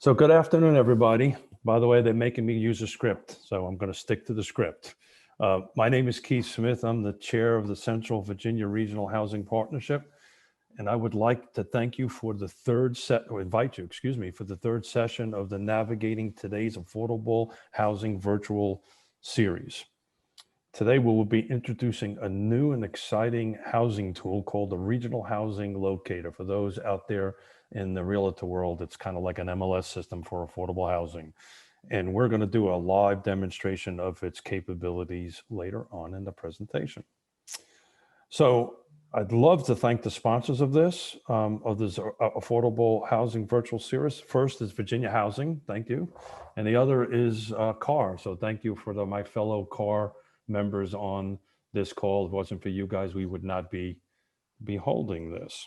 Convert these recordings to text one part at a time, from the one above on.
So good afternoon, everybody. By the way, they're making me use a script, so I'm going to stick to the script. My name is Keith Smith. I'm the chair of the Central Virginia Regional Housing Partnership, and I would like to thank you for the third set, or invite you, excuse me, for the third session of the Navigating Today's Affordable Housing Virtual Series. Today, we will be introducing a new and exciting housing tool called the Regional Housing Locator. For those out there in the realtor world, it's kind of like an MLS system for affordable housing. And we're going to do a live demonstration of its capabilities later on in the presentation. So I'd love to thank the sponsors of this affordable housing virtual series. First is Virginia Housing, thank you. And the other is CAR. So thank you for my fellow CAR members on this call. If it wasn't for you guys, we would not be holding this.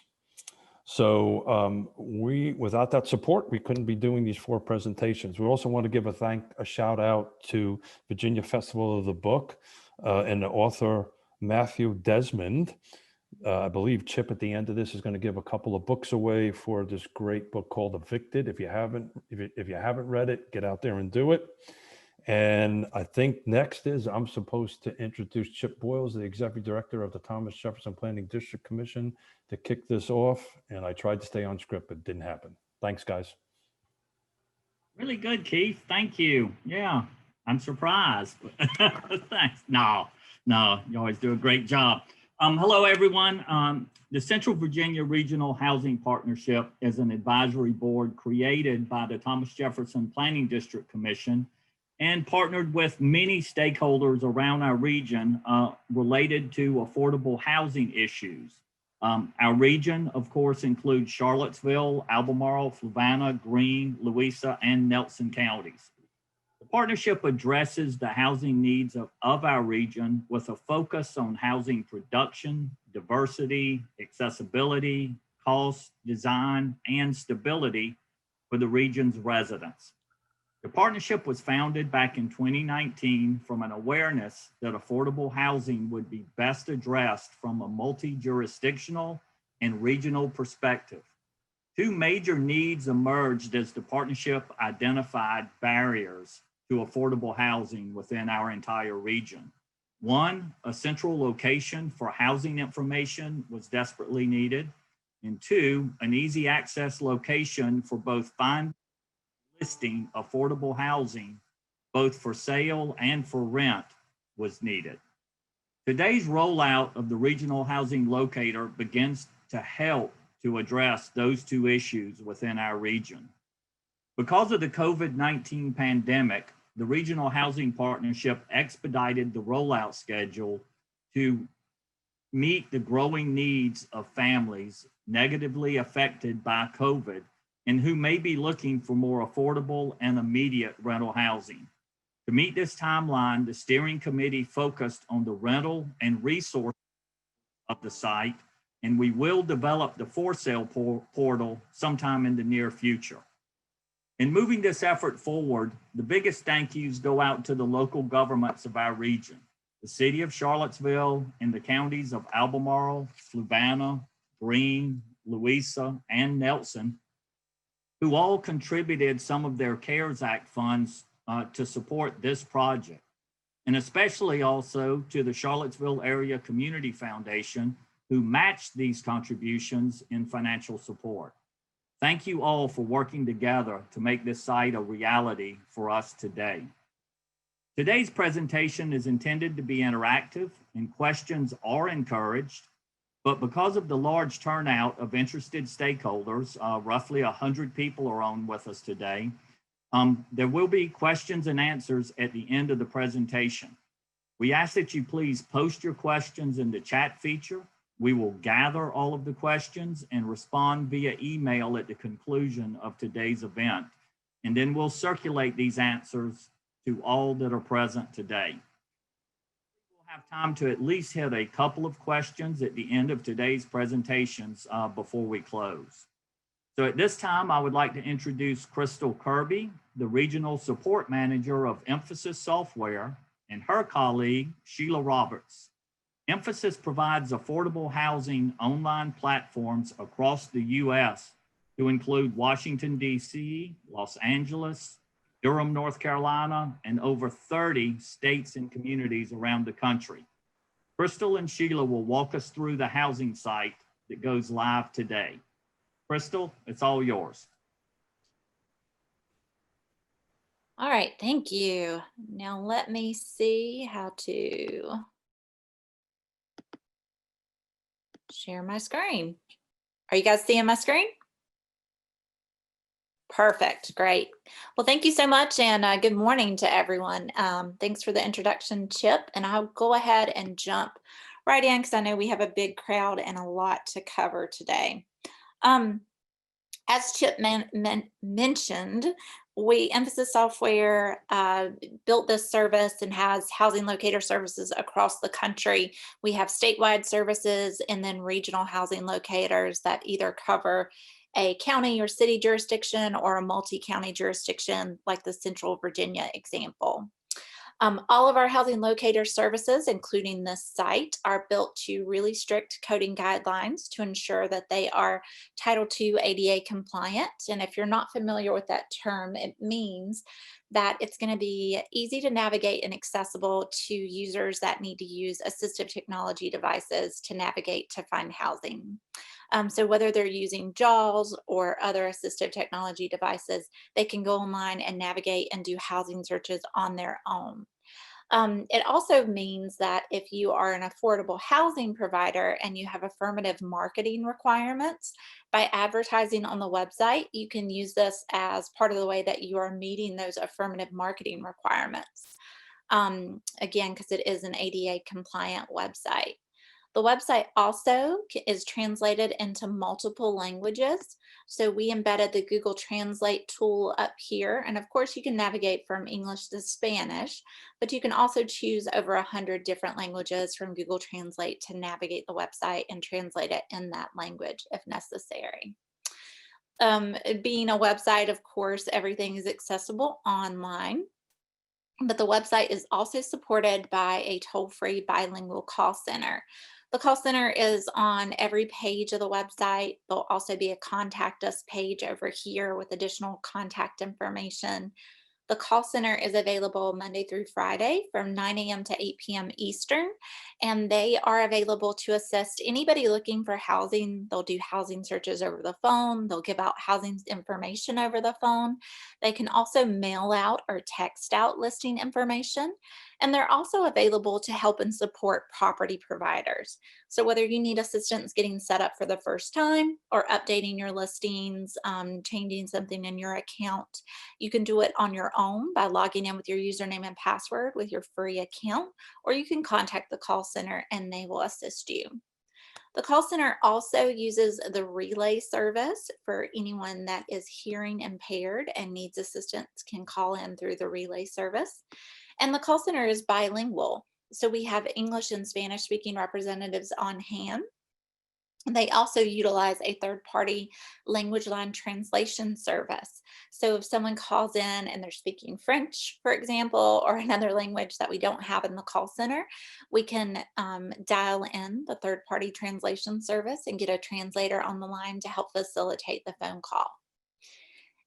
So without that support, we couldn't be doing these 4 presentations. We also want to give a shout out to Virginia Festival of the Book and the author Matthew Desmond. I believe Chip at the end of this is going to give a couple of books away for this great book called Evicted. If you haven't read it, get out there and do it. And I think next is I'm supposed to introduce Chip Boyles, the Executive Director of the Thomas Jefferson Planning District Commission, to kick this off. And I tried to stay on script, but it didn't happen. Thanks, guys. Really good, Keith. Thank you. Yeah, I'm surprised. Thanks. No, you always do a great job. Hello, everyone. The Central Virginia Regional Housing Partnership is an advisory board created by the Thomas Jefferson Planning District Commission and partnered with many stakeholders around our region related to affordable housing issues. Our region, of course, includes Charlottesville, Albemarle, Fluvanna, Greene, Louisa, and Nelson counties. The partnership addresses the housing needs of our region with a focus on housing production, diversity, accessibility, cost, design, and stability for the region's residents. The partnership was founded back in 2019 from an awareness that affordable housing would be best addressed from a multi-jurisdictional and regional perspective. 2 major needs emerged as the partnership identified barriers to affordable housing within our entire region. 1, a central location for housing information was desperately needed. And 2, an easy access location for both finding listing affordable housing, both for sale and for rent, was needed. Today's rollout of the Regional Housing Locator begins to help to address those 2 issues within our region. Because of the COVID-19 pandemic, the Regional Housing Partnership expedited the rollout schedule to meet the growing needs of families negatively affected by COVID and who may be looking for more affordable and immediate rental housing. To meet this timeline, the steering committee focused on the rental and resource of the site, and we will develop the for sale portal sometime in the near future. In moving this effort forward, the biggest thank yous go out to the local governments of our region, the city of Charlottesville and the counties of Albemarle, Fluvanna, Greene, Louisa, and Nelson, who all contributed some of their CARES Act funds to support this project, and especially also to the Charlottesville Area Community Foundation, who matched these contributions in financial support. Thank you all for working together to make this site a reality for us today. Today's presentation is intended to be interactive and questions are encouraged. But because of the large turnout of interested stakeholders, roughly 100 people are on with us today, there will be questions and answers at the end of the presentation. We ask that you please post your questions in the chat feature. We will gather all of the questions and respond via email at the conclusion of today's event. And then we'll circulate these answers to all that are present today. Have time to at least hit a couple of questions at the end of today's presentations before we close. So at this time, I would like to introduce Crystal Kirby, the Regional Support Manager of Emphasis Software, and her colleague, Sheila Roberts. Emphasis provides affordable housing online platforms across the U.S. to include Washington, D.C., Los Angeles, Durham, North Carolina, and over 30 states and communities around the country. Crystal and Sheila will walk us through the housing site that goes live today. Crystal, it's all yours. All right, thank you. Now let me see how to share my screen. Are you guys seeing my screen? Perfect, great. Well, thank you so much, and good morning to everyone. Thanks for the introduction, Chip, and I'll go ahead and jump right in because I know we have a big crowd and a lot to cover today. As Chip mentioned, Emphasis Software built this service and has housing locator services across the country. We have statewide services and then regional housing locators that either cover a county or city jurisdiction or a multi-county jurisdiction, like the Central Virginia example. All of our housing locator services, including this site, are built to really strict coding guidelines to ensure that they are Title II ADA compliant. And if you're not familiar with that term, it means that it's going to be easy to navigate and accessible to users that need to use assistive technology devices to navigate to find housing. So whether they're using JAWS or other assistive technology devices, they can go online and navigate and do housing searches on their own. It also means that if you are an affordable housing provider and you have affirmative marketing requirements, by advertising on the website, you can use this as part of the way that you are meeting those affirmative marketing requirements. Again, because it is an ADA compliant website. The website also is translated into multiple languages. So we embedded the Google Translate tool up here. And of course, you can navigate from English to Spanish, but you can also choose over 100 different languages from Google Translate to navigate the website and translate it in that language if necessary. Being a website, of course, everything is accessible online. But the website is also supported by a toll-free bilingual call center. The call center is on every page of the website. There'll also be a contact us page over here with additional contact information. The call center is available Monday through Friday from 9 a.m. to 8 p.m. Eastern, and they are available to assist anybody looking for housing. They'll do housing searches over the phone. They'll give out housing information over the phone. They can also mail out or text out listing information, and they're also available to help and support property providers. So whether you need assistance getting set up for the first time or updating your listings, changing something in your account, you can do it on your own by logging in with your username and password with your free account, or you can contact the call center and they will assist you. The call center also uses the relay service for anyone that is hearing impaired and needs assistance can call in through the relay service. And the call center is bilingual. So we have English and Spanish speaking representatives on hand. They also utilize a third-party language line translation service. So if someone calls in and they're speaking French, for example, or another language that we don't have in the call center, we can dial in the third-party translation service and get a translator on the line to help facilitate the phone call.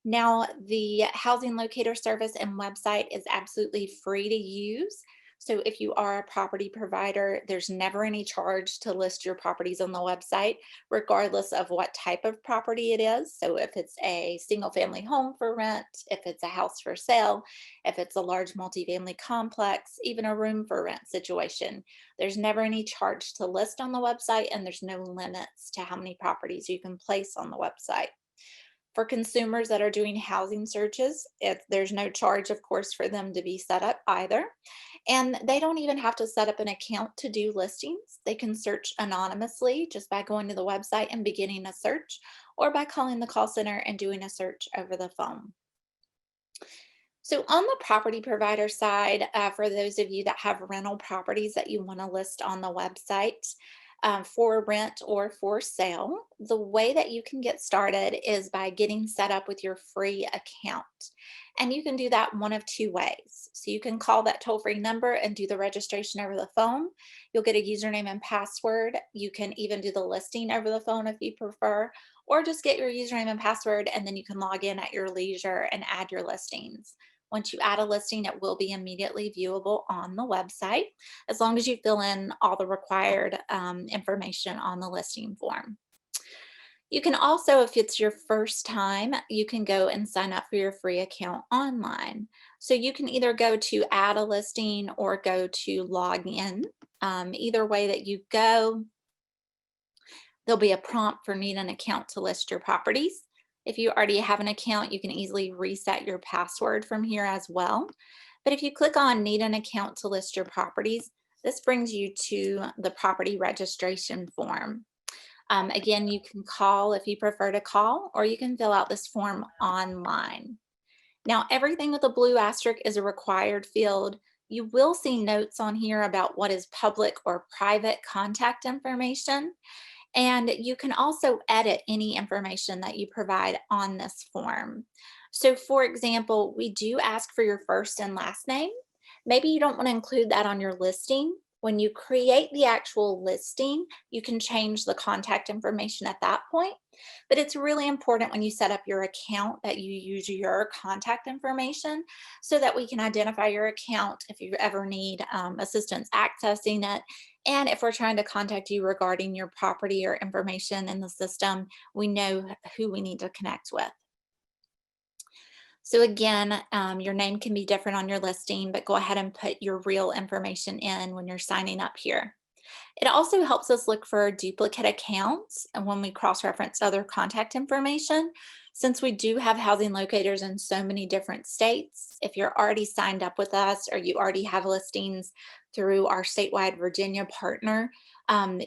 Now, the housing locator service and website is absolutely free to use. So if you are a property provider, there's never any charge to list your properties on the website, regardless of what type of property it is. So if it's a single family home for rent, if it's a house for sale, if it's a large multifamily complex, even a room for rent situation, there's never any charge to list on the website, and there's no limits to how many properties you can place on the website. For consumers that are doing housing searches, there's no charge, of course, for them to be set up either. And they don't even have to set up an account to do listings. They can search anonymously just by going to the website and beginning a search, or by calling the call center and doing a search over the phone. So on the property provider side, for those of you that have rental properties that you want to list on the website, for rent or for sale, the way that you can get started is by getting set up with your free account. And you can do that one of two ways. So you can call that toll-free number and do the registration over the phone. You'll get a username and password. You can even do the listing over the phone if you prefer, or just get your username and password, and then you can log in at your leisure and add your listings. Once you add a listing, it will be immediately viewable on the website, as long as you fill in all the required information on the listing form. You can also, if it's your first time, you can go and sign up for your free account online. So you can either go to add a listing or go to log in. Either way that you go, there'll be a prompt for need an account to list your properties. If you already have an account, you can easily reset your password from here as well. But if you click on need an account to list your properties, this brings you to the property registration form. Again, you can call if you prefer to call, or you can fill out this form online. Now, everything with a blue asterisk is a required field. You will see notes on here about what is public or private contact information. And you can also edit any information that you provide on this form. So for example, we do ask for your first and last name. Maybe you don't want to include that on your listing. When you create the actual listing, you can change the contact information at that point. But it's really important when you set up your account that you use your contact information so that we can identify your account if you ever need assistance accessing it. And if we're trying to contact you regarding your property or information in the system, we know who we need to connect with. So again, your name can be different on your listing, but go ahead and put your real information in when you're signing up here. It also helps us look for duplicate accounts and when we cross-reference other contact information. Since we do have housing locators in so many different states, if you're already signed up with us or you already have listings through our statewide Virginia partner,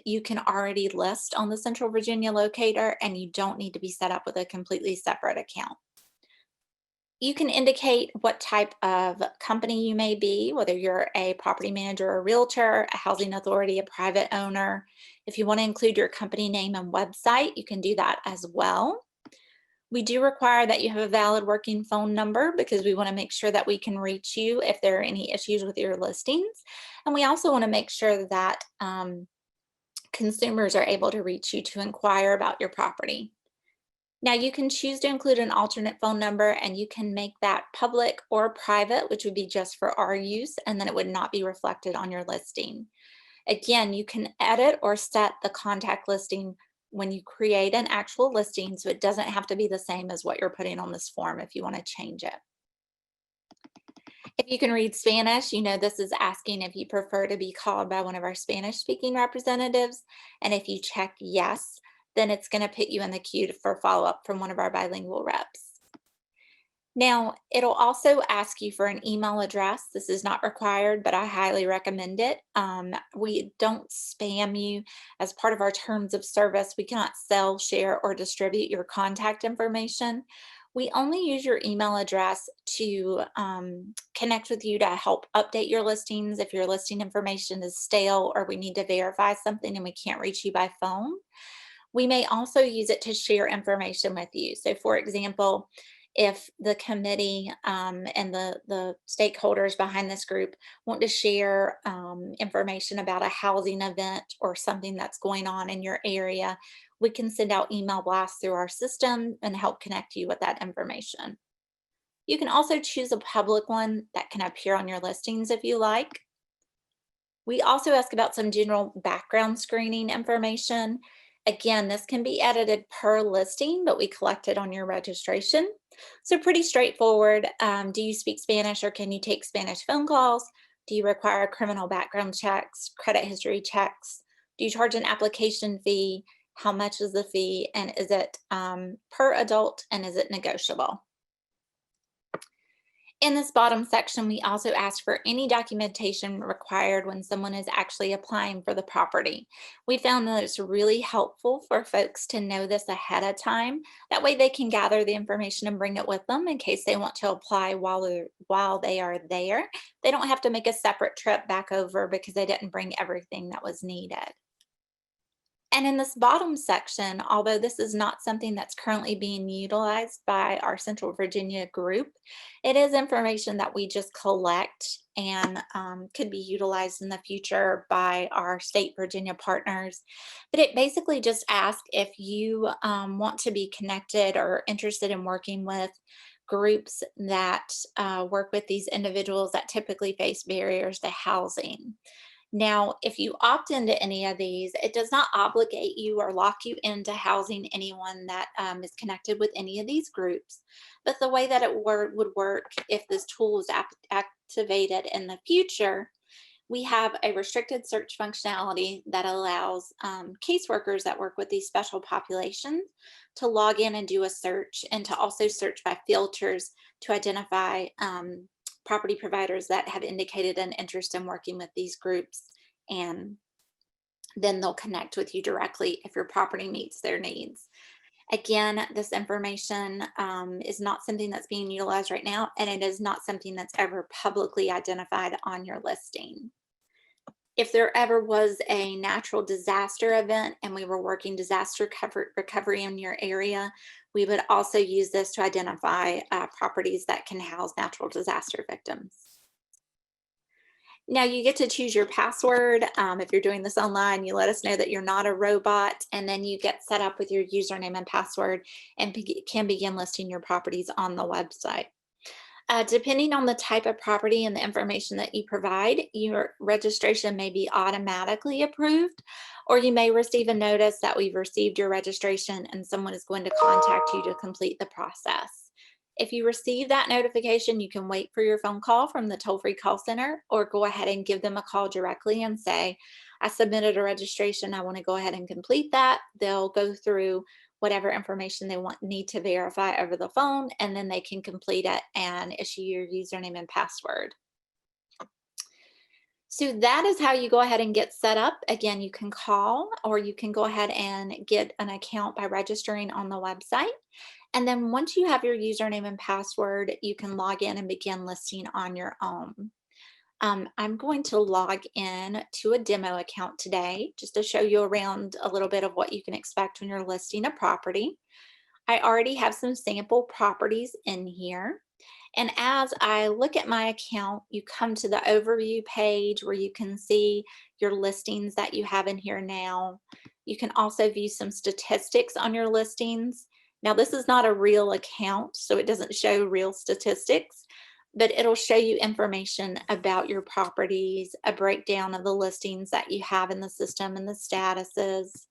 you can already list on the Central Virginia locator and you don't need to be set up with a completely separate account. You can indicate what type of company you may be, whether you're a property manager or realtor, a housing authority, a private owner. If you want to include your company name and website, you can do that as well. We do require that you have a valid working phone number because we want to make sure that we can reach you if there are any issues with your listings. And we also want to make sure that consumers are able to reach you to inquire about your property. Now you can choose to include an alternate phone number and you can make that public or private, which would be just for our use, and then it would not be reflected on your listing. Again, you can edit or set the contact listing when you create an actual listing, so it doesn't have to be the same as what you're putting on this form if you want to change it. If you can read Spanish, you know this is asking if you prefer to be called by one of our Spanish speaking representatives. And if you check yes, then it's going to put you in the queue for follow-up from one of our bilingual reps. Now, it'll also ask you for an email address. This is not required, but I highly recommend it. We don't spam you. As part of our terms of service, we cannot sell, share, or distribute your contact information. We only use your email address to connect with you to help update your listings if your listing information is stale or we need to verify something and we can't reach you by phone. We may also use it to share information with you. So for example, if the committee and the stakeholders behind this group want to share information about a housing event or something that's going on in your area, we can send out email blasts through our system and help connect you with that information. You can also choose a public one that can appear on your listings if you like. We also ask about some general background screening information. Again, this can be edited per listing, but we collect it on your registration. So pretty straightforward. Do you speak Spanish or can you take Spanish phone calls? Do you require criminal background checks, credit history checks? Do you charge an application fee? How much is the fee? And is it per adult and is it negotiable? In this bottom section, we also ask for any documentation required when someone is actually applying for the property. We found that it's really helpful for folks to know this ahead of time. That way they can gather the information and bring it with them in case they want to apply while they are there. They don't have to make a separate trip back over because they didn't bring everything that was needed. And in this bottom section, although this is not something that's currently being utilized by our Central Virginia group, it is information that we just collect and could be utilized in the future by our state Virginia partners. But it basically just asks if you want to be connected or interested in working with groups that work with these individuals that typically face barriers to housing. Now, if you opt into any of these, it does not obligate you or lock you into housing anyone that is connected with any of these groups. But the way that it would work if this tool is activated in the future, we have a restricted search functionality that allows caseworkers that work with these special populations to log in and do a search, and to also search by filters to identify property providers that have indicated an interest in working with these groups, and then they'll connect with you directly if your property meets their needs. Again, this information is not something that's being utilized right now, and it is not something that's ever publicly identified on your listing. If there ever was a natural disaster event and we were working disaster recovery in your area, we would also use this to identify properties that can house natural disaster victims. Now you get to choose your password. If you're doing this online, you let us know that you're not a robot, and then you get set up with your username and password and can begin listing your properties on the website. Depending on the type of property and the information that you provide, your registration may be automatically approved, or you may receive a notice that we've received your registration and someone is going to contact you to complete the process. If you receive that notification, you can wait for your phone call from the toll-free call center, or go ahead and give them a call directly and say, I submitted a registration, I want to go ahead and complete that. They'll go through whatever information they need to verify over the phone, and then they can complete it and issue your username and password. So that is how you go ahead and get set up. Again, you can call, or you can go ahead and get an account by registering on the website. And then once you have your username and password, you can log in and begin listing on your own. I'm going to log in to a demo account today just to show you around a little bit of what you can expect when you're listing a property. I already have some sample properties in here. And as I look at my account, you come to the overview page where you can see your listings that you have in here now. You can also view some statistics on your listings. Now, this is not a real account, so it doesn't show real statistics, but it'll show you information about your properties, a breakdown of the listings that you have in the system and the statuses.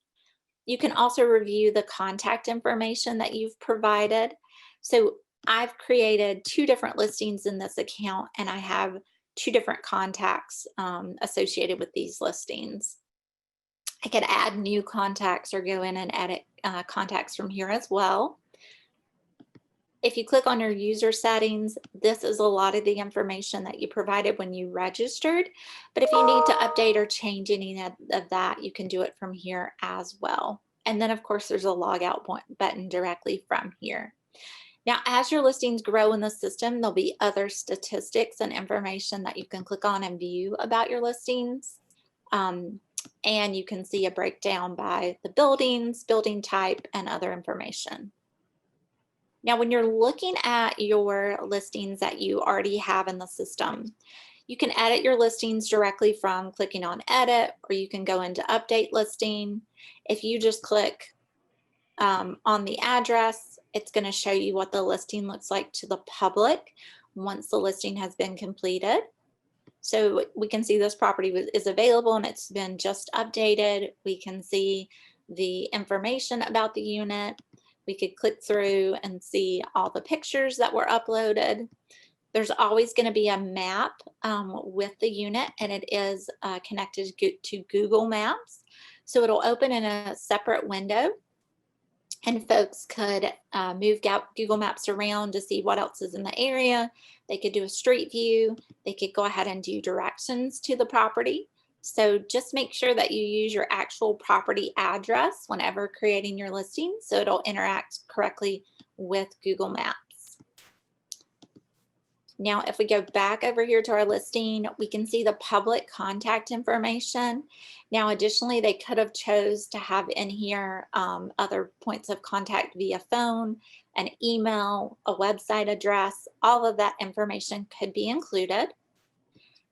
You can also review the contact information that you've provided. So I've created 2 different listings in this account, and I have 2 different contacts associated with these listings. I could add new contacts or go in and edit contacts from here as well. If you click on your user settings, this is a lot of the information that you provided when you registered. But if you need to update or change any of that, you can do it from here as well. And then, of course, there's a logout button directly from here. Now, as your listings grow in the system, there'll be other statistics and information that you can click on and view about your listings. And you can see a breakdown by the buildings, building type, and other information. Now, when you're looking at your listings that you already have in the system, you can edit your listings directly from clicking on edit, or you can go into update listing. If you just click on the address, it's going to show you what the listing looks like to the public once the listing has been completed. So we can see this property is available and it's been just updated. We can see the information about the unit. We could click through and see all the pictures that were uploaded. There's always going to be a map with the unit, and it is connected to Google Maps. So it'll open in a separate window, and folks could move Google Maps around to see what else is in the area. They could do a street view. They could go ahead and do directions to the property. So just make sure that you use your actual property address whenever creating your listing, so it'll interact correctly with Google Maps. Now, if we go back over here to our listing, we can see the public contact information. Now, additionally, they could have chose to have in here other points of contact via phone, an email, a website address. All of that information could be included.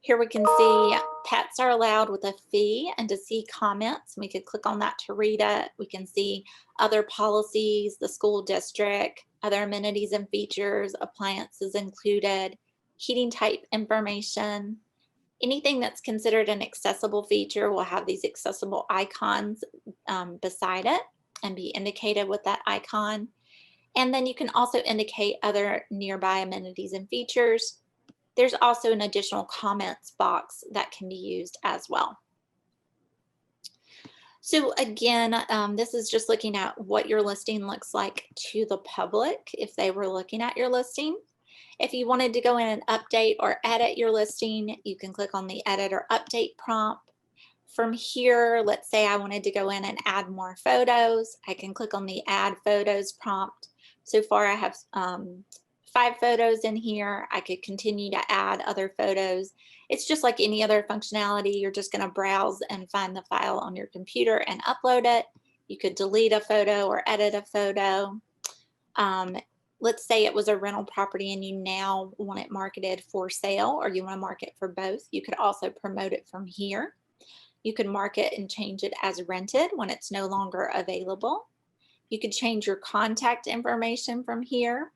Here we can see pets are allowed with a fee, and to see comments, we could click on that to read it. We can see other policies, the school district, other amenities and features, appliances included, heating type information. Anything that's considered an accessible feature will have these accessible icons beside it and be indicated with that icon. And then you can also indicate other nearby amenities and features. There's also an additional comments box that can be used as well. So again, this is just looking at what your listing looks like to the public if they were looking at your listing. If you wanted to go in and update or edit your listing, you can click on the edit or update prompt. From here, let's say I wanted to go in and add more photos. I can click on the add photos prompt. So far I have 5 photos in here. I could continue to add other photos. It's just like any other functionality. You're just going to browse and find the file on your computer and upload it. You could delete a photo or edit a photo. Let's say it was a rental property and you now want it marketed for sale, or you want to market for both. You could also promote it from here. You could mark it and change it as rented when it's no longer available. You could change your contact information from here.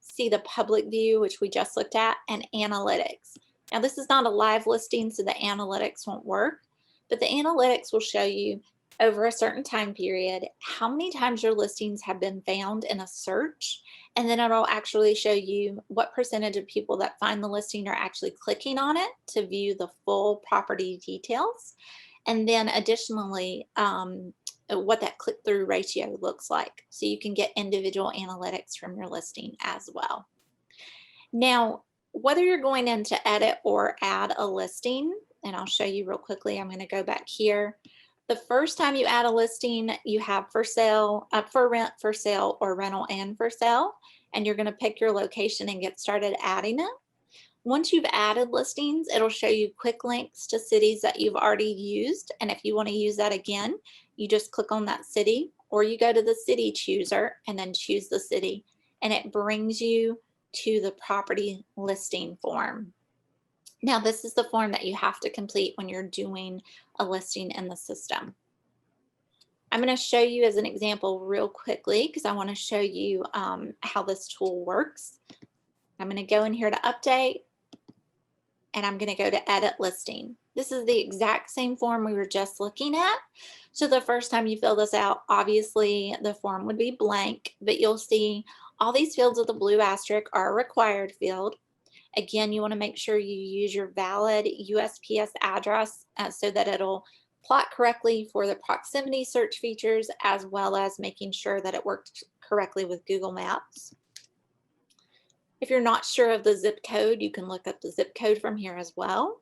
See the public view, which we just looked at, and analytics. Now, this is not a live listing, so the analytics won't work, but the analytics will show you over a certain time period how many times your listings have been found in a search, and then it'll actually show you what percentage of people that find the listing are actually clicking on it to view the full property details, and then additionally what that click-through ratio looks like, so you can get individual analytics from your listing as well. Now, whether you're going in to edit or add a listing, and I'll show you real quickly, I'm going to go back here. The first time you add a listing, you have for sale, for rent, for sale, or rental and for sale, and you're going to pick your location and get started adding it. Once you've added listings, it'll show you quick links to cities that you've already used. And if you want to use that again, you just click on that city, or you go to the city chooser and then choose the city, and it brings you to the property listing form. Now, this is the form that you have to complete when you're doing a listing in the system. I'm going to show you as an example real quickly because I want to show you how this tool works. I'm going to go in here to update, and I'm going to go to edit listing. This is the exact same form we were just looking at. So the first time you fill this out, obviously the form would be blank, but you'll see all these fields with the blue asterisk are a required field. Again, you want to make sure you use your valid USPS address so that it'll plot correctly for the proximity search features, as well as making sure that it worked correctly with Google Maps. If you're not sure of the zip code, you can look up the zip code from here as well.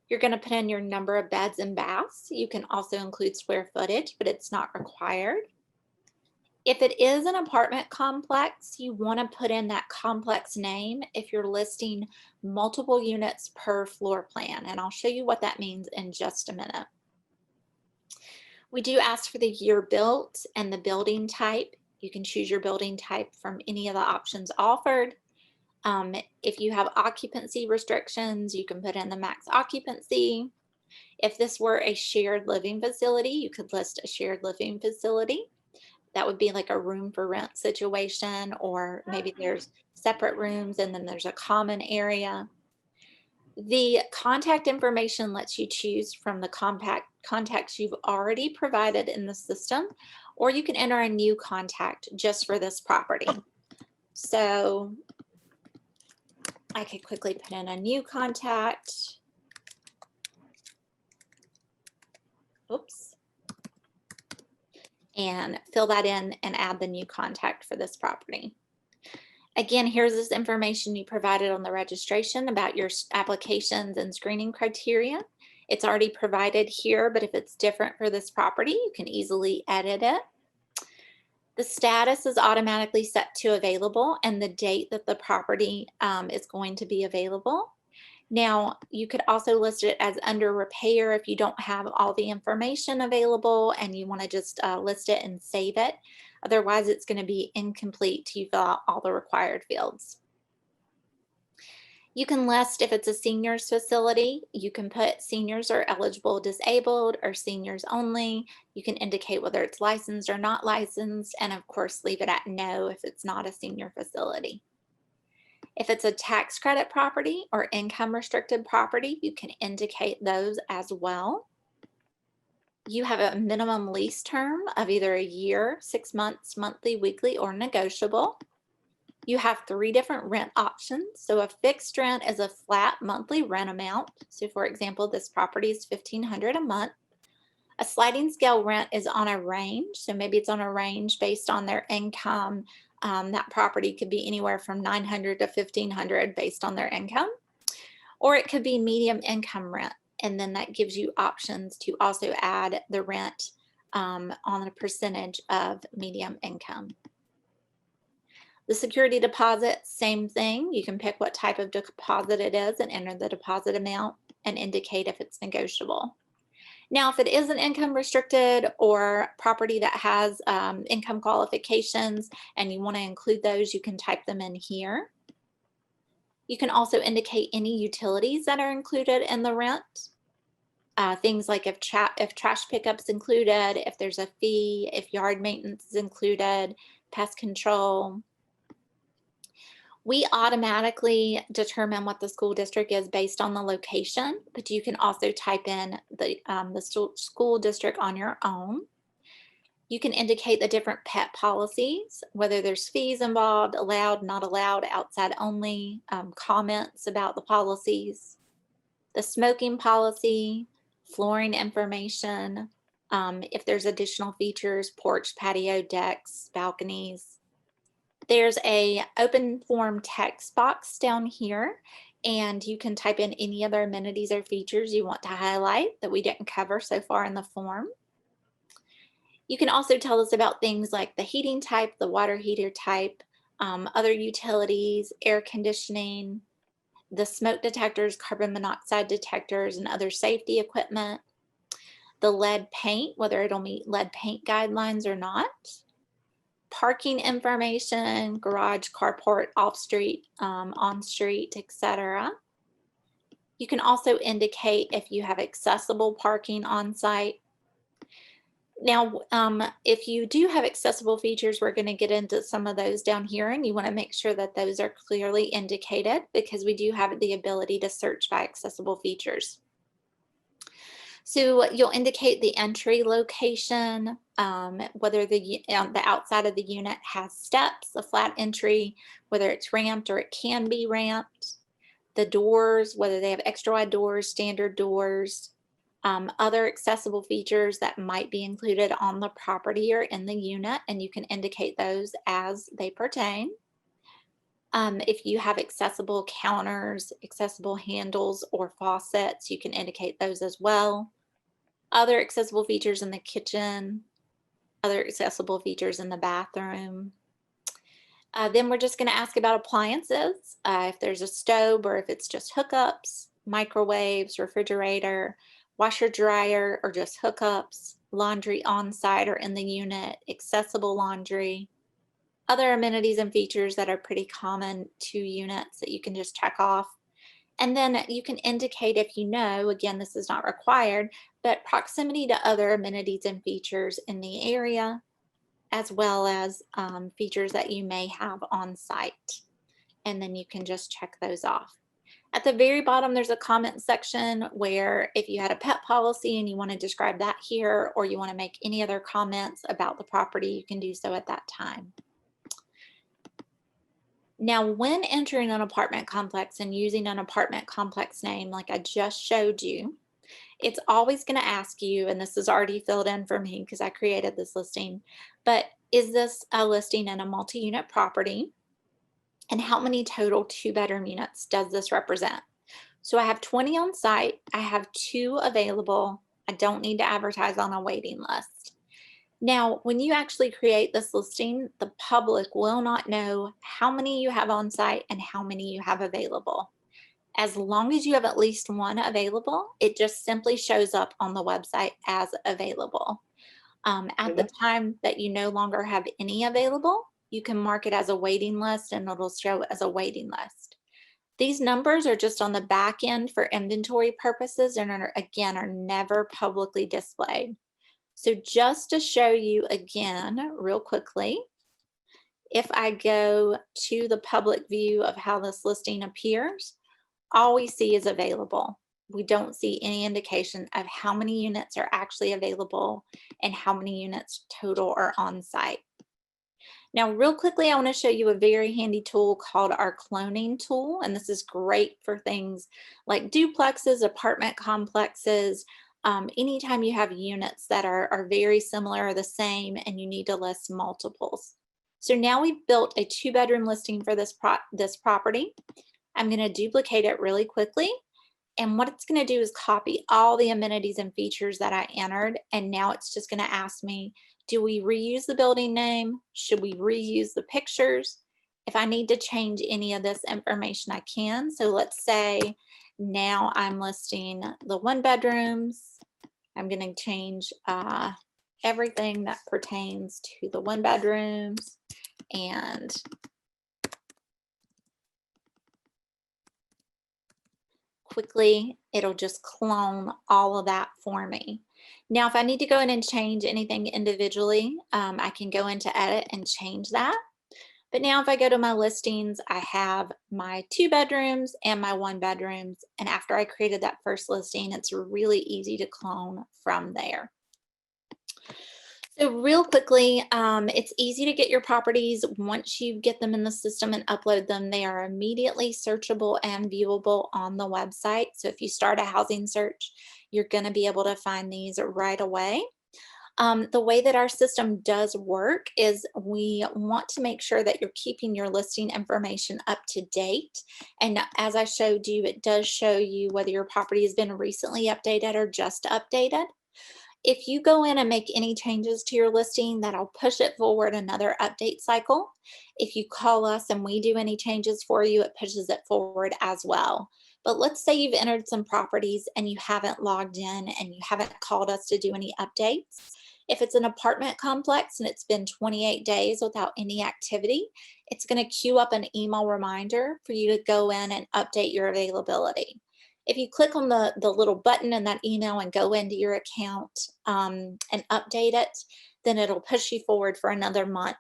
You're going to put in your number of beds and baths. You can also include square footage, but it's not required. If it is an apartment complex, you want to put in that complex name if you're listing multiple units per floor plan, and I'll show you what that means in just a minute. We do ask for the year built and the building type. You can choose your building type from any of the options offered. If you have occupancy restrictions, you can put in the max occupancy. If this were a shared living facility, you could list a shared living facility. That would be like a room for rent situation, or maybe there's separate rooms and then there's a common area. The contact information lets you choose from the contacts you've already provided in the system, or you can enter a new contact just for this property. So I could quickly put in a new contact. Oops. And fill that in and add the new contact for this property. Again, here's this information you provided on the registration about your applications and screening criteria. It's already provided here, but if it's different for this property, you can easily edit it. The status is automatically set to available and the date that the property is going to be available. Now, you could also list it as under repair if you don't have all the information available and you want to just list it and save it. Otherwise, it's going to be incomplete till you fill out all the required fields. You can list if it's a seniors facility. You can put seniors are eligible disabled or seniors only. You can indicate whether it's licensed or not licensed, and of course leave it at no if it's not a senior facility. If it's a tax credit property or income restricted property, you can indicate those as well. You have a minimum lease term of either a year, 6 months, monthly, weekly, or negotiable. You have 3 different rent options. So a fixed rent is a flat monthly rent amount. So for example, this property is $1,500 a month. A sliding scale rent is on a range. So maybe it's on a range based on their income. That property could be anywhere from $900 to $1,500 based on their income. Or it could be medium income rent. And then that gives you options to also add the rent on a percentage of medium income. The security deposit, same thing. You can pick what type of deposit it is and enter the deposit amount and indicate if it's negotiable. Now, if it is an income restricted or property that has income qualifications and you want to include those, you can type them in here. You can also indicate any utilities that are included in the rent. Things like if trash pickup's included, if there's a fee, if yard maintenance is included, pest control. We automatically determine what the school district is based on the location, but you can also type in the school district on your own. You can indicate the different pet policies, whether there's fees involved, allowed, not allowed, outside only, comments about the policies, the smoking policy, flooring information, if there's additional features, porch, patio, decks, balconies. There's a open form text box down here, and you can type in any other amenities or features you want to highlight that we didn't cover so far in the form. You can also tell us about things like the heating type, the water heater type, other utilities, air conditioning, the smoke detectors, carbon monoxide detectors, and other safety equipment, the lead paint, whether it'll meet lead paint guidelines or not, parking information, garage, carport, off-street, on-street, etc. You can also indicate if you have accessible parking on site. Now, if you do have accessible features, we're going to get into some of those down here, and you want to make sure that those are clearly indicated because we do have the ability to search by accessible features. So you'll indicate the entry location, whether the outside of the unit has steps, a flat entry, whether it's ramped or it can be ramped, the doors, whether they have extra wide doors, standard doors, other accessible features that might be included on the property or in the unit, and you can indicate those as they pertain. If you have accessible counters, accessible handles, or faucets, you can indicate those as well. Other accessible features in the kitchen, other accessible features in the bathroom. Then we're just going to ask about appliances, if there's a stove or if it's just hookups, microwaves, refrigerator, washer dryer, or just hookups, laundry on site or in the unit, accessible laundry, other amenities and features that are pretty common to units that you can just check off. And then you can indicate if you know, again, this is not required, but proximity to other amenities and features in the area, as well as features that you may have on site. And then you can just check those off. At the very bottom, there's a comment section where if you had a pet policy and you want to describe that here, or you want to make any other comments about the property, you can do so at that time. Now, when entering an apartment complex and using an apartment complex name like I just showed you, it's always going to ask you, and this is already filled in for me because I created this listing, but is this a listing in a multi-unit property? And how many total 2-bedroom units does this represent? So I have 20 on site. I have 2 available. I don't need to advertise on a waiting list. Now, when you actually create this listing, the public will not know how many you have on site and how many you have available. As long as you have at least one available, it just simply shows up on the website as available. At the time that you no longer have any available, you can mark it as a waiting list and it'll show as a waiting list. These numbers are just on the back end for inventory purposes and are never publicly displayed. So just to show you again real quickly, if I go to the public view of how this listing appears, all we see is available. We don't see any indication of how many units are actually available and how many units total are on site. Now, real quickly, I want to show you a very handy tool called our cloning tool. And this is great for things like duplexes, apartment complexes, anytime you have units that are very similar or the same and you need to list multiples. So now we've built a 2-bedroom listing for this property. I'm going to duplicate it really quickly. And what it's going to do is copy all the amenities and features that I entered. And now it's just going to ask me, do we reuse the building name? Should we reuse the pictures? If I need to change any of this information, I can. So let's say now I'm listing the 1-bedrooms. I'm going to change everything that pertains to the 1-bedrooms, and quickly it'll just clone all of that for me. Now, if I need to go in and change anything individually, I can go into edit and change that. But now if I go to my listings, I have my 2 bedrooms and my 1 bedrooms. And after I created that first listing, it's really easy to clone from there. So real quickly, it's easy to get your properties. Once you get them in the system and upload them, they are immediately searchable and viewable on the website. So if you start a housing search, you're going to be able to find these right away. The way that our system does work is we want to make sure that you're keeping your listing information up to date. And as I showed you, it does show you whether your property has been recently updated or just updated. If you go in and make any changes to your listing, that'll push it forward another update cycle. If you call us and we do any changes for you, it pushes it forward as well. But let's say you've entered some properties and you haven't logged in and you haven't called us to do any updates. If it's an apartment complex and it's been 28 days without any activity, it's going to queue up an email reminder for you to go in and update your availability. If you click on the little button in that email and go into your account and update it, then it'll push you forward for another month.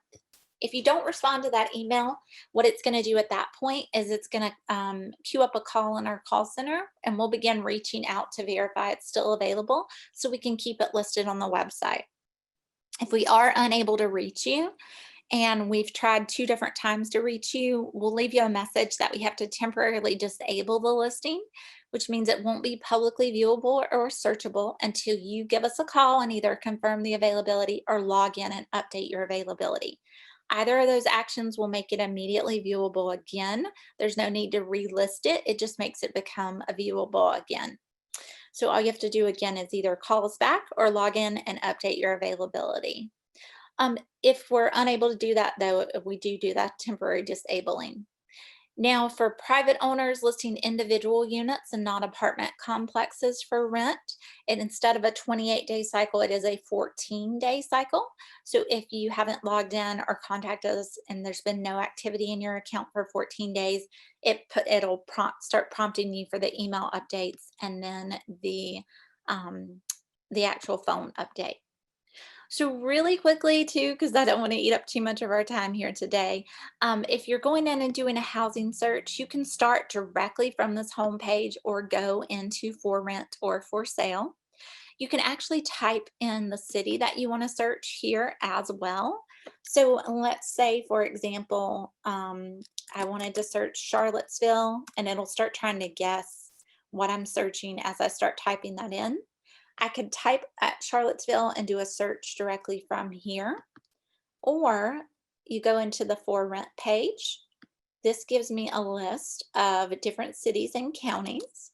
If you don't respond to that email, what it's going to do at that point is it's going to queue up a call in our call center, and we'll begin reaching out to verify it's still available so we can keep it listed on the website. If we are unable to reach you, and we've tried 2 different times to reach you, we'll leave you a message that we have to temporarily disable the listing, which means it won't be publicly viewable or searchable until you give us a call and either confirm the availability or log in and update your availability. Either of those actions will make it immediately viewable again. There's no need to relist it. It just makes it become viewable again. So all you have to do again is either call us back or log in and update your availability. If we're unable to do that, though, we do that temporary disabling. Now, for private owners listing individual units and not apartment complexes for rent, and instead of a 28-day cycle, it is a 14-day cycle. So if you haven't logged in or contacted us and there's been no activity in your account for 14 days, it'll start prompting you for the email updates and then the actual phone update. So really quickly too, because I don't want to eat up too much of our time here today, if you're going in and doing a housing search, you can start directly from this homepage or go into for rent or for sale. You can actually type in the city that you want to search here as well. So let's say, for example, I wanted to search Charlottesville, and it'll start trying to guess what I'm searching as I start typing that in. I could type at Charlottesville and do a search directly from here, or you go into the for rent page. This gives me a list of different cities and counties.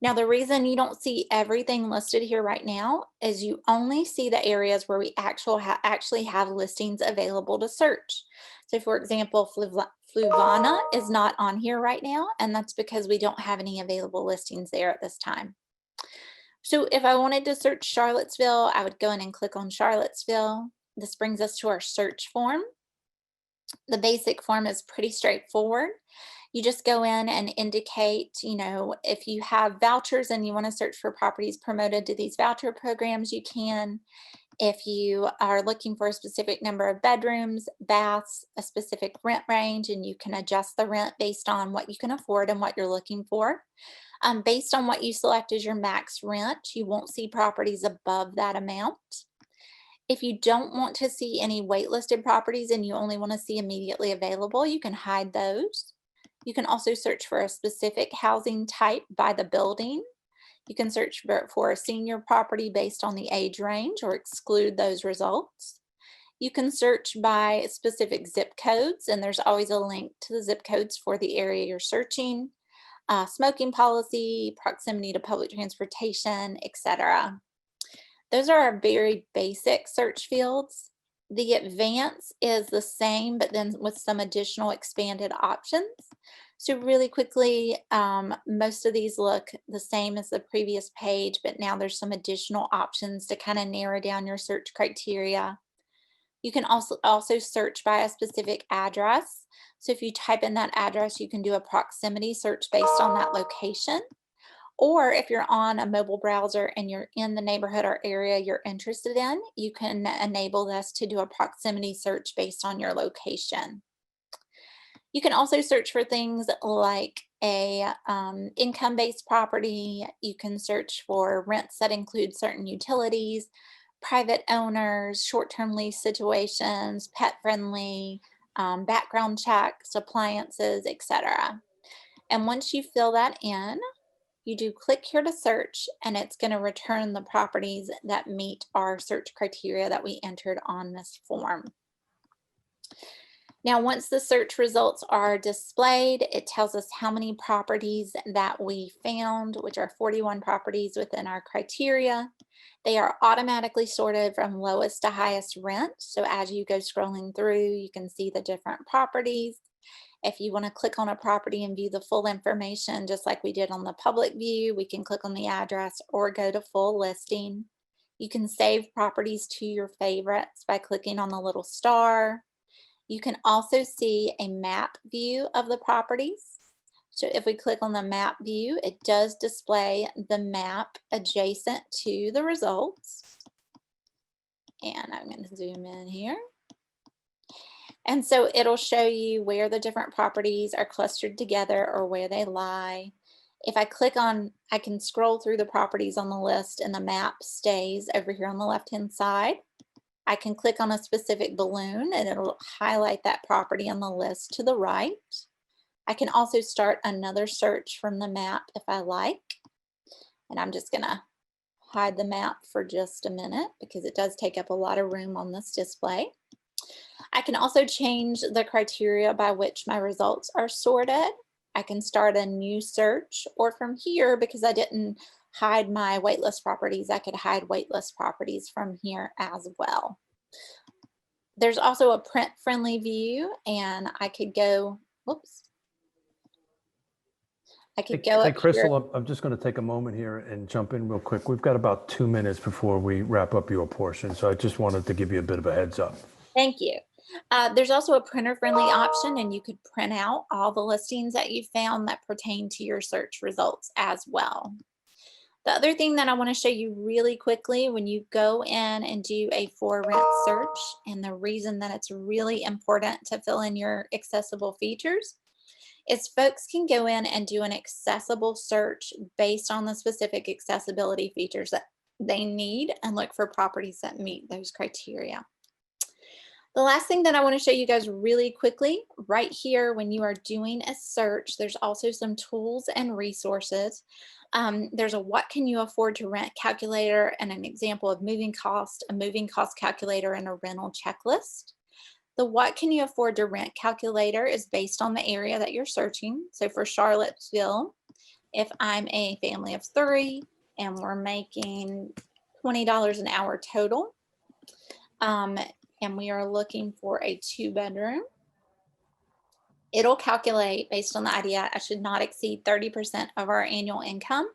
Now, the reason you don't see everything listed here right now is you only see the areas where we actually have listings available to search. So for example, Fluvanna is not on here right now, and that's because we don't have any available listings there at this time. So if I wanted to search Charlottesville, I would go in and click on Charlottesville. This brings us to our search form. The basic form is pretty straightforward. You just go in and indicate, if you have vouchers and you want to search for properties promoted to these voucher programs, you can. If you are looking for a specific number of bedrooms, baths, a specific rent range, and you can adjust the rent based on what you can afford and what you're looking for. Based on what you select as your max rent, you won't see properties above that amount. If you don't want to see any waitlisted properties and you only want to see immediately available, you can hide those. You can also search for a specific housing type by the building. You can search for a senior property based on the age range or exclude those results. You can search by specific zip codes, and there's always a link to the zip codes for the area you're searching. Smoking policy, proximity to public transportation, etc. Those are our very basic search fields. The advanced is the same, but then with some additional expanded options. So really quickly, most of these look the same as the previous page, but now there's some additional options to kind of narrow down your search criteria. You can also search by a specific address. So if you type in that address, you can do a proximity search based on that location. Or if you're on a mobile browser and you're in the neighborhood or area you're interested in, you can enable this to do a proximity search based on your location. You can also search for things like a income-based property. You can search for rents that include certain utilities, private owners, short-term lease situations, pet-friendly, background checks, appliances, etc. And once you fill that in, you do click here to search, and it's going to return the properties that meet our search criteria that we entered on this form. Now, once the search results are displayed, it tells us how many properties that we found, which are 41 properties within our criteria. They are automatically sorted from lowest to highest rent. So as you go scrolling through, you can see the different properties. If you want to click on a property and view the full information, just like we did on the public view, we can click on the address or go to full listing. You can save properties to your favorites by clicking on the little star. You can also see a map view of the properties. So if we click on the map view, it does display the map adjacent to the results. And I'm going to zoom in here. And so it'll show you where the different properties are clustered together or where they lie. If I click on, I can scroll through the properties on the list and the map stays over here on the left-hand side. I can click on a specific balloon and it'll highlight that property on the list to the right. I can also start another search from the map if I like. And I'm just gonna hide the map for just a minute because it does take up a lot of room on this display. I can also change the criteria by which my results are sorted. I can start a new search, or from here, because I didn't hide my waitlist properties, I could hide waitlist properties from here as well. There's also a print friendly view, and I could go, whoops. I could go Hey, up Crystal, here. I'm just going to take a moment here and jump in real quick. We've got about 2 minutes before we wrap up your portion, so I just wanted to give you a bit of a heads up. Thank you. There's also a printer friendly option, and you could print out all the listings that you found that pertain to your search results as well. The other thing that I want to show you really quickly when you go in and do a for rent search, and the reason that it's really important to fill in your accessible features, is folks can go in and do an accessible search based on the specific accessibility features that they need and look for properties that meet those criteria. The last thing that I want to show you guys really quickly, right here when you are doing a search, there's also some tools and resources. There's a what can you afford to rent calculator and an example of moving cost, a moving cost calculator, and a rental checklist. The what can you afford to rent calculator is based on the area that you're searching. So for Charlottesville, if I'm a family of 3 and we're making $20 an hour total, and we are looking for a 2-bedroom, it'll calculate based on the idea I should not exceed 30% of our annual income,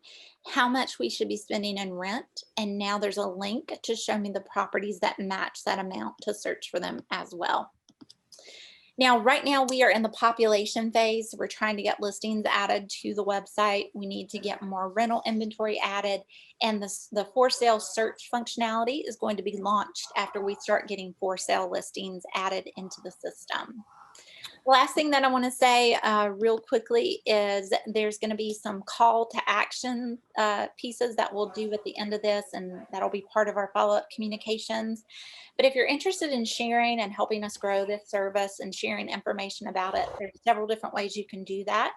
how much we should be spending in rent. And now there's a link to show me the properties that match that amount to search for them as well. Now, right now we are in the population phase. We're trying to get listings added to the website. We need to get more rental inventory added, and the for sale search functionality is going to be launched after we start getting for sale listings added into the system. Last thing that I want to say real quickly is there's going to be some call to action pieces that we'll do at the end of this, and that'll be part of our follow-up communications. But if you're interested in sharing and helping us grow this service and sharing information about it, there's several different ways you can do that.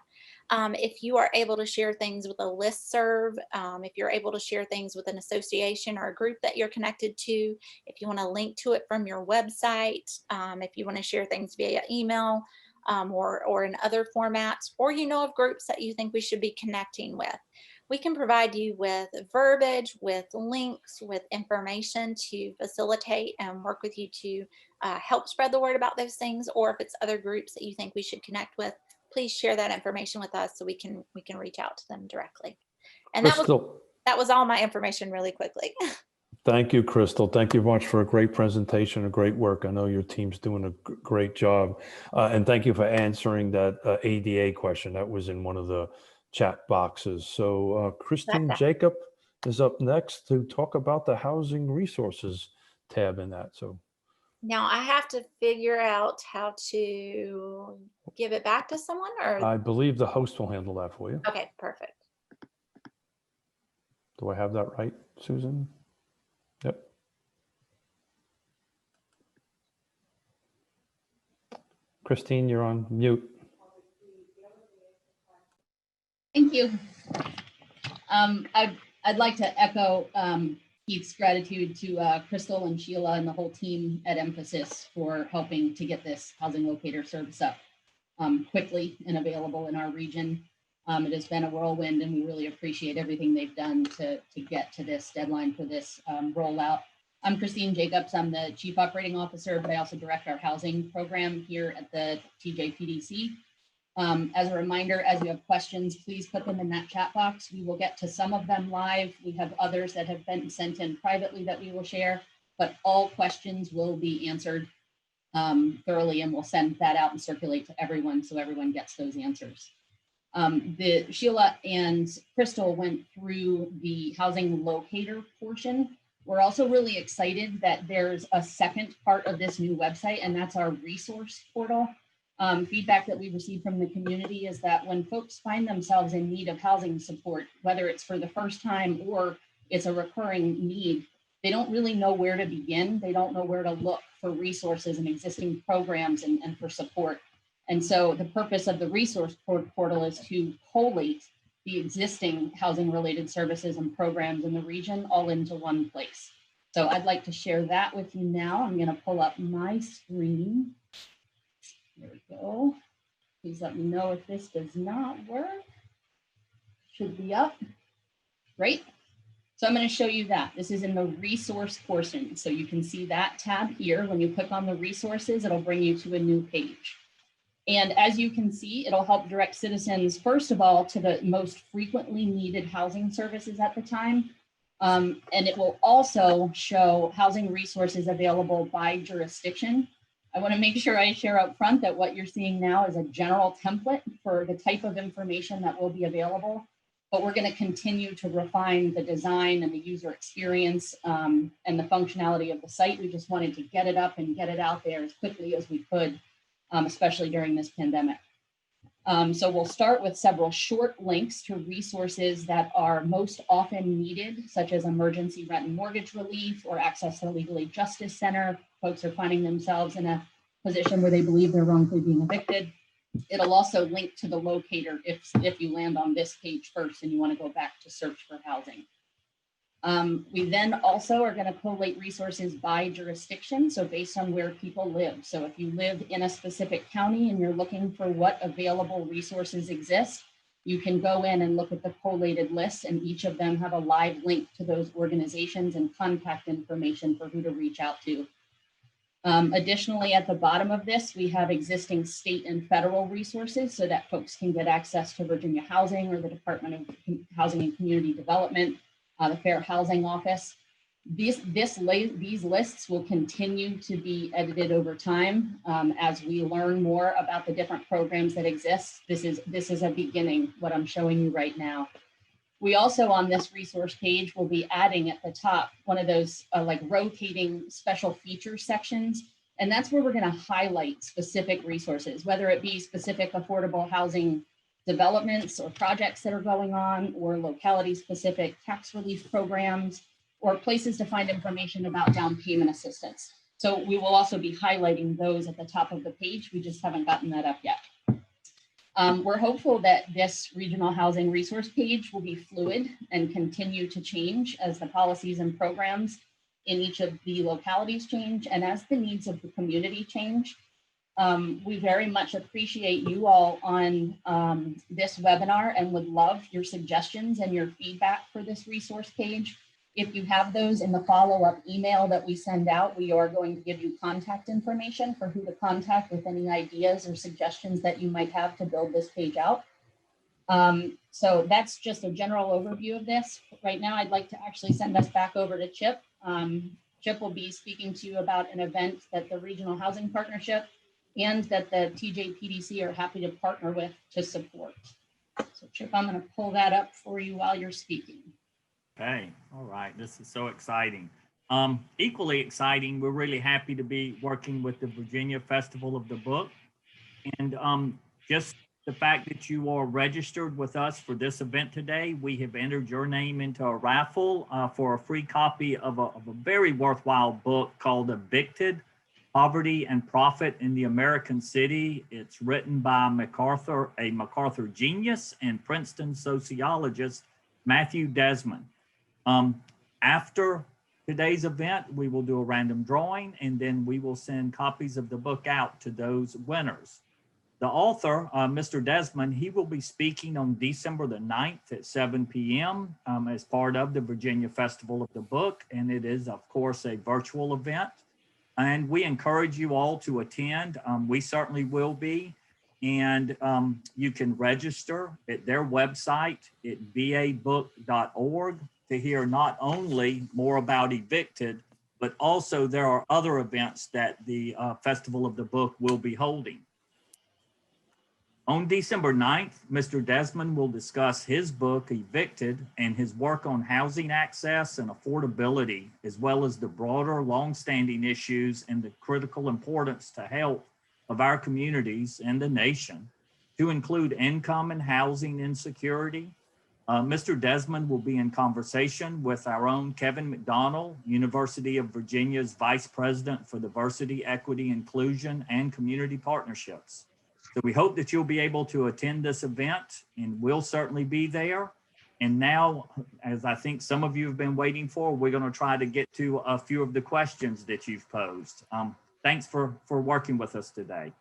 If you are able to share things with a listserv, if you're able to share things with an association or a group that you're connected to, if you want to link to it from your website, if you want to share things via email or in other formats, or you know of groups that you think we should be connecting with, we can provide you with verbiage, with links, with information to facilitate and work with you to help spread the word about those things. Or if it's other groups that you think we should connect with, please share that information with us so we can reach out to them directly. And Crystal, that was all my information really quickly. thank you, Crystal. Thank you much for a great presentation, a great work. I know your team's doing a great job. And thank you for answering that ADA question that was in one of the chat boxes. So Christine Jacob is up next to talk about the housing resources tab in that. So now I have to figure out how to give it back to someone, or I believe the host will handle that for you. okay, perfect. Do I have that right, Susan? Yep. Christine, you're on mute. Thank you. I'd like to echo Keith's gratitude to Crystal and Sheila and the whole team at Emphasis for helping to get this housing locator service up quickly and available in our region. It has been a whirlwind, and we really appreciate everything they've done to get to this deadline for this rollout. I'm Christine Jacobs. I'm the Chief Operating Officer, but I also direct our housing program here at the TJPDC. As a reminder, as you have questions, please put them in that chat box. We will get to some of them live. We have others that have been sent in privately that we will share, but all questions will be answered thoroughly, and we'll send that out and circulate to everyone so everyone gets those answers. Sheila and Crystal went through the housing locator portion. We're also really excited that there's a second part of this new website, and that's our resource portal. Feedback that we received from the community is that when folks find themselves in need of housing support, whether it's for the first time or it's a recurring need, they don't really know where to begin. They don't know where to look for resources and existing programs and for support. And so the purpose of the resource portal is to collate the existing housing related services and programs in the region all into one place. So I'd like to share that with you now. I'm going to pull up my screen. There we go. Please let me know if this does not work. Should be up. Great. So I'm going to show you that. This is in the resource portion. So you can see that tab here. When you click on the resources, it'll bring you to a new page. And as you can see, it'll help direct citizens, first of all, to the most frequently needed housing services at the time. And it will also show housing resources available by jurisdiction. I want to make sure I share up front that what you're seeing now is a general template for the type of information that will be available, but we're going to continue to refine the design and the user experience and the functionality of the site. We just wanted to get it up and get it out there as quickly as we could, especially during this pandemic. So we'll start with several short links to resources that are most often needed, such as emergency rent and mortgage relief or access to the Legal Aid Justice Center. Folks are finding themselves in a position where they believe they're wrongfully being evicted. It'll also link to the locator if you land on this page first and you want to go back to search for housing. We then also are going to collate resources by jurisdiction, so based on where people live. So if you live in a specific county and you're looking for what available resources exist, You can go in and look at the collated lists, and each of them have a live link to those organizations and contact information for who to reach out to. Additionally, at the bottom of this, we have existing state and federal resources so that folks can get access to Virginia Housing or the Department of Housing and Community Development, the Fair Housing Office. These lists will continue to be edited over time as we learn more about the different programs that exist. This is a beginning, what I'm showing you right now. We also, on this resource page, will be adding at the top one of those like rotating special features sections. And that's where we're going to highlight specific resources, whether it be specific affordable housing developments or projects that are going on, or locality specific tax relief programs, or places to find information about down payment assistance. So we will also be highlighting those at the top of the page. We just haven't gotten that up yet. We're hopeful that this regional housing resource page will be fluid and continue to change as the policies and programs in each of the localities change and as the needs of the community change. We very much appreciate you all on this webinar and would love your suggestions and your feedback for this resource page. If you have those in the follow-up email that we send out, we are going to give you contact information for who to contact with any ideas or suggestions that you might have to build this page out. So that's just a general overview of this. Right now, I'd like to actually send us back over to Chip. Chip will be speaking to you about an event that the Regional Housing Partnership and that the TJPDC are happy to partner with to support. So Chip, I'm going to pull that up for you while you're speaking. Okay, all right, this is so exciting. Equally exciting, we're really happy to be working with the Virginia Festival of the Book. And just the fact that you are registered with us for this event today, we have entered your name into a raffle for a free copy of a very worthwhile book called Evicted: Poverty and Profit in the American City. It's written by a MacArthur genius and Princeton sociologist, Matthew Desmond. After today's event, we will do a random drawing, and then we will send copies of the book out to those winners. The author, Mr. Desmond, he will be speaking on December the 9th at 7 p.m. As part of the Virginia Festival of the Book, and it is, of course, a virtual event. And we encourage you all to attend. We certainly will be. And you can register at their website at vabook.org to hear not only more about Evicted, but also there are other events that the Festival of the Book will be holding. On December 9th, Mr. Desmond will discuss his book, Evicted, and his work on housing access and affordability, as well as the broader longstanding issues and the critical importance to health of our communities and the nation, to include income and housing insecurity. Mr. Desmond will be in conversation with our own Kevin McDonald, University of Virginia's Vice President for Diversity, Equity, Inclusion, and Community Partnerships. So we hope that you'll be able to attend this event, and we'll certainly be there. And now, as I think some of you have been waiting for, we're going to try to get to a few of the questions that you've posed. Thanks for working with us today.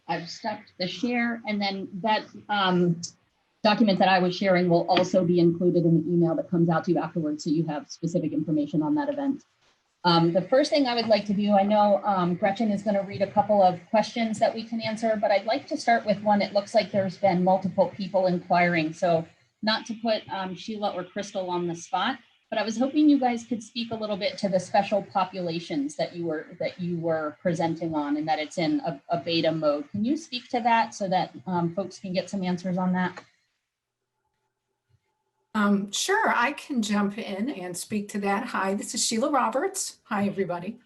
I've stopped the share, and then that document that I was sharing will also be included in the email that comes out to you afterwards, so you have specific information on that event. The first thing I would like to do, I know Gretchen is going to read a couple of questions that we can answer, but I'd like to start with one. It looks like there's been multiple people inquiring, so not to put Sheila or Crystal on the spot, but I was hoping you guys could speak a little bit to the special populations that you were presenting on, and that it's in a beta mode. Can you speak to that so that folks can get some answers on that? Sure, I can jump in and speak to that. Hi, this is Sheila Roberts. Hi, everybody.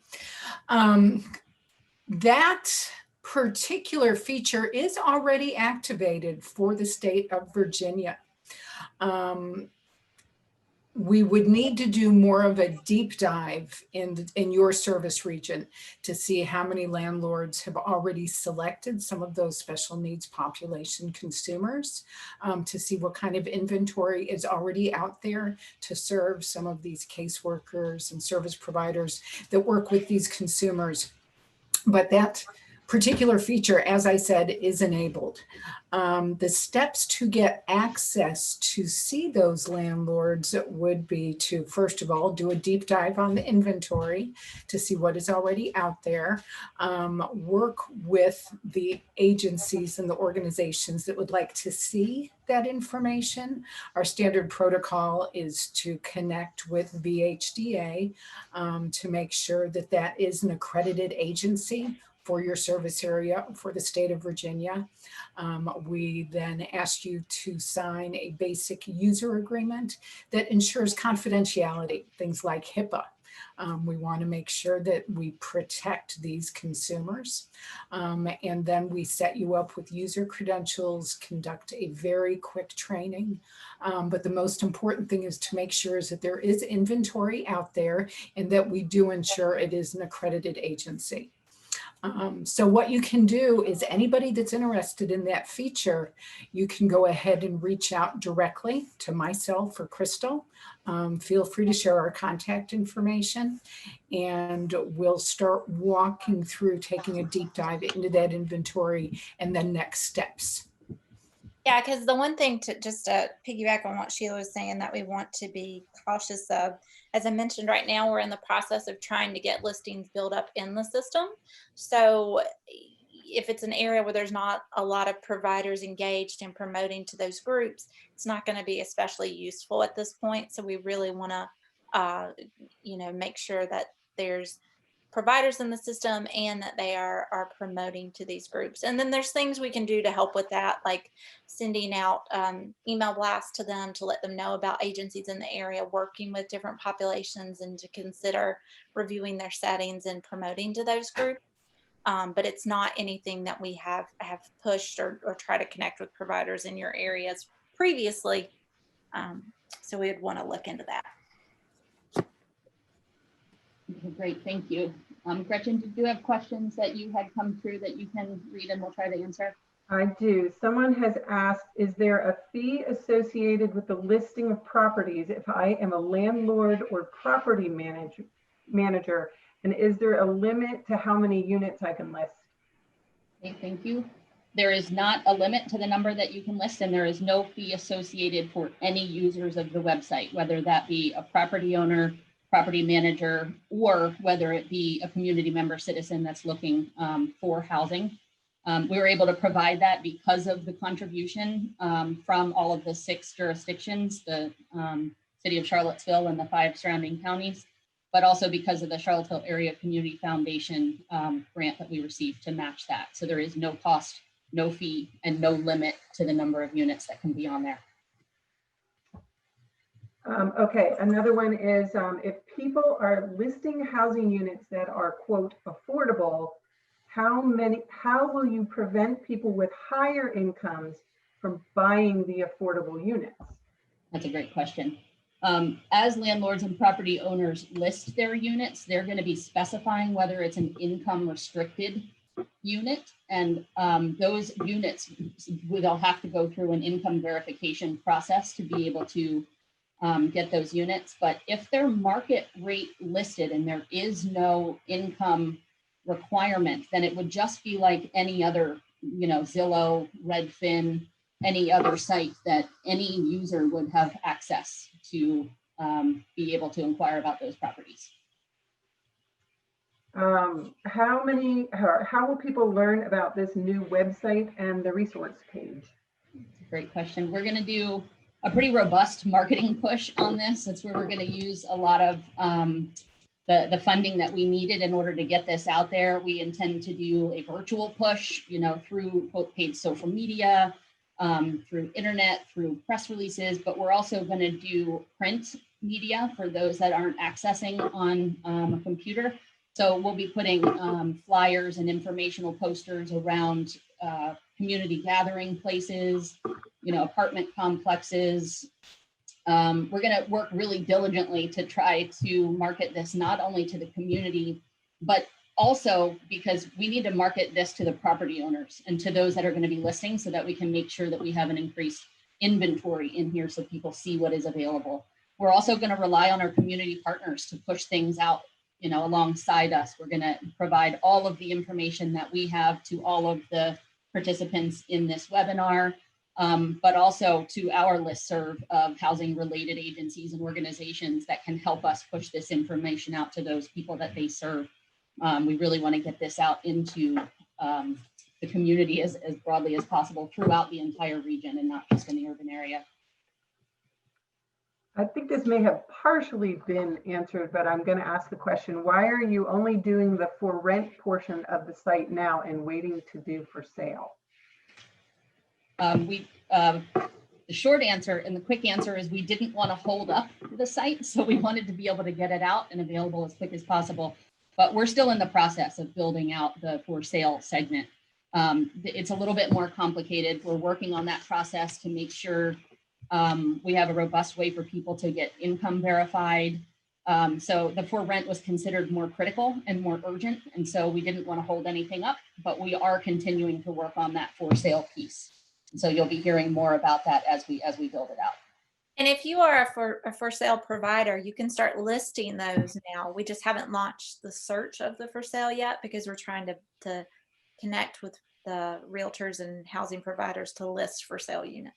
That particular feature is already activated for the state of Virginia. We would need to do more of a deep dive in your service region to see how many landlords have already selected some of those special needs population consumers, to see what kind of inventory is already out there to serve some of these caseworkers and service providers that work with these consumers. But that particular feature, as I said, is enabled. The steps to get access to see those landlords would be to, first of all, do a deep dive on the inventory to see what is already out there, work with the agencies and the organizations that would like to see that information. Our standard protocol is to connect with VHDA to make sure that that is an accredited agency for your service area for the state of Virginia. We then ask you to sign a basic user agreement that ensures confidentiality, things like HIPAA. We want to make sure that we protect these consumers. And then we set you up with user credentials, conduct a very quick training. But the most important thing is to make sure is that there is inventory out there and that we do ensure it is an accredited agency. So what you can do is anybody that's interested in that feature, you can go ahead and reach out directly to myself or Crystal. Feel free to share our contact information and we'll start walking through taking a deep dive into that inventory and then next steps. Yeah, because the one thing to just to piggyback on what Sheila was saying that we want to be cautious of, as I mentioned, right now we're in the process of trying to get listings built up in the system. So if it's an area where there's not a lot of providers engaged in promoting to those groups, it's not going to be especially useful at this point. So we really want to, make sure that there's providers in the system and that they are promoting to these groups. And then there's things we can do to help with that, like sending out email blasts to them to let them know about agencies in the area, working with different populations and to consider reviewing their settings and promoting to those groups. But it's not anything that we have pushed or try to connect with providers in your areas previously. So we'd want to look into that. Okay, great, thank you. Gretchen, did you have questions that you had come through that you can read and we'll try to answer? I do. Someone has asked, is there a fee associated with the listing of properties if I am a landlord or property manager? And is there a limit to how many units I can list? Okay, thank you. There is not a limit to the number that you can list, and there is no fee associated for any users of the website, whether that be a property owner, property manager, or whether it be a community member citizen that's looking for housing. We were able to provide that because of the contribution from all of the 6 jurisdictions, the city of Charlottesville and the 5 surrounding counties, but also because of the Charlottesville Area Community Foundation grant that we received to match that. So there is no cost, no fee, and no limit to the number of units that can be on there. Okay, another one is if people are listing housing units that are, quote, affordable, how will you prevent people with higher incomes from buying the affordable units? That's a great question. As landlords and property owners list their units, they're going to be specifying whether it's an income restricted unit, and those units, they'll have to go through an income verification process to be able to get those units. But if they're market rate listed and there is no income requirement, then it would just be like any other, Zillow, Redfin, any other site that any user would have access to be able to inquire about those properties. How will people learn about this new website and the resource page? That's a great question. We're going to do a pretty robust marketing push on this. That's where we're going to use a lot of the funding that we needed in order to get this out there. We intend to do a virtual push, through paid social media, through internet, through press releases, but we're also going to do print media for those that aren't accessing on a computer. So we'll be putting flyers and informational posters around community gathering places, apartment complexes. We're going to work really diligently to try to market this not only to the community, but also because we need to market this to the property owners and to those that are going to be listing so that we can make sure that we have an increased inventory in here so people see what is available. We're also going to rely on our community partners to push things out alongside us. We're going to provide all of the information that we have to all of the participants in this webinar, but also to our listserv of housing related agencies and organizations that can help us push this information out to those people that they serve. We really want to get this out into the community as broadly as possible throughout the entire region and not just in the urban area. I think this may have partially been answered, but I'm going to ask the question, why are you only doing the for rent portion of the site now and waiting to do for sale? The short answer and the quick answer is we didn't want to hold up the site. So we wanted to be able to get it out and available as quick as possible. But we're still in the process of building out the for sale segment. It's a little bit more complicated. We're working on that process to make sure we have a robust way for people to get income verified. So the for rent was considered more critical and more urgent. And so we didn't want to hold anything up, but we are continuing to work on that for sale piece. So you'll be hearing more about that as we build it out. And if you are a for sale provider, you can start listing those now. We just haven't launched the search of the for sale yet because we're trying to connect with the realtors and housing providers to list for sale units.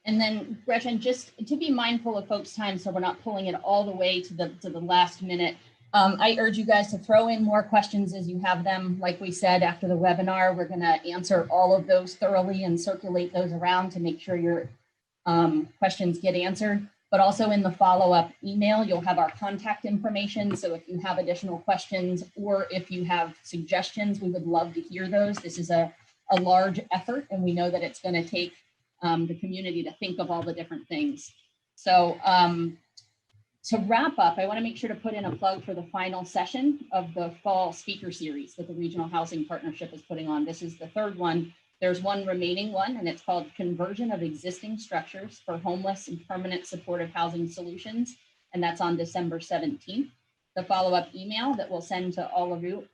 And then Gretchen, just to be mindful of folks' time, so we're not pulling it all the way to the last minute. I urge you guys to throw in more questions as you have them. Like we said, after the webinar, we're going to answer all of those thoroughly and circulate those around to make sure your questions get answered. But also in the follow-up email, you'll have our contact information. So if you have additional questions or if you have suggestions, we would love to hear those. This is a large effort, and we know that it's going to take the community to think of all the different things. So to wrap up, I want to make sure to put in a plug for the final session of the fall speaker series that the Regional Housing Partnership is putting on. This is the third one. There's one remaining one, and it's called Conversion of Existing Structures for Homeless and Permanent Supportive Housing Solutions, and that's on December 17th. The follow-up email that we'll send to all of you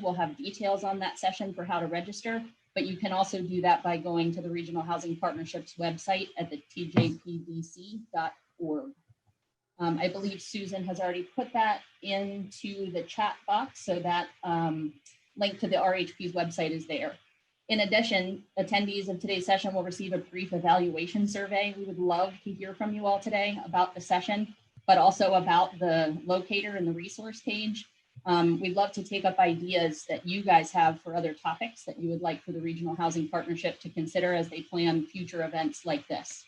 will have details on that session for how to register, but you can also do that by going to the Regional Housing Partnership's website at the TJPDC.org. I believe Susan has already put that into the chat box, so that link to the RHP's website is there. In addition, attendees of today's session will receive a brief evaluation survey. We would love to hear from you all today about the session, but also about the locator and the resource page. We'd love to take up ideas that you guys have for other topics that you would like for the Regional Housing Partnership to consider as they plan future events like this.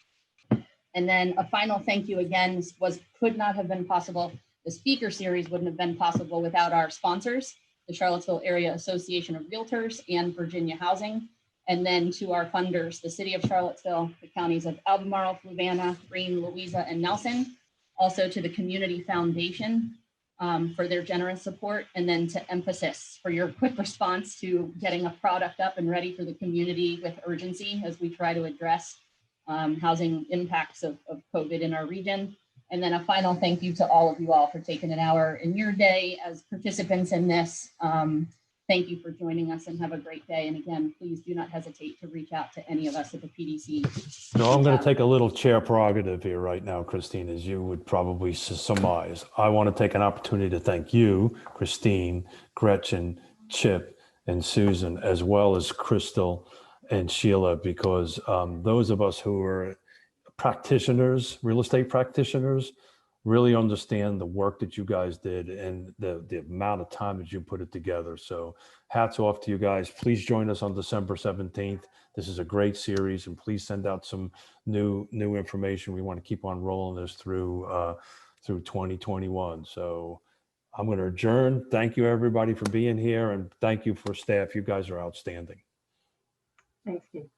And then a final thank you again. This could not have been possible. The speaker series wouldn't have been possible without our sponsors, the Charlottesville Area Association of Realtors and Virginia Housing. And then to our funders, the City of Charlottesville, the counties of Albemarle, Fluvanna, Greene, Louisa, and Nelson. Also to the Community Foundation for their generous support. And then to Emphasis for your quick response to getting a product up and ready for the community with urgency as we try to address housing impacts of COVID in our region. And then a final thank you to all of you all for taking an hour in your day as participants in this. Thank you for joining us and have a great day. And again, please do not hesitate to reach out to any of us at the PDC. No, I'm going to take a little chair prerogative here right now, Christine, as you would probably surmise. I want to take an opportunity to thank you, Christine, Gretchen, Chip, and Susan, as well as Crystal and Sheila, because those of us who are practitioners, real estate practitioners, really understand the work that you guys did and the amount of time that you put it together. So hats off to you guys. Please join us on December 17th. This is a great series, and please send out some new information. We want to keep on rolling this through 2021. So I'm going to adjourn. Thank you everybody for being here, and thank you for staff. You guys are outstanding. Thanks, Steve.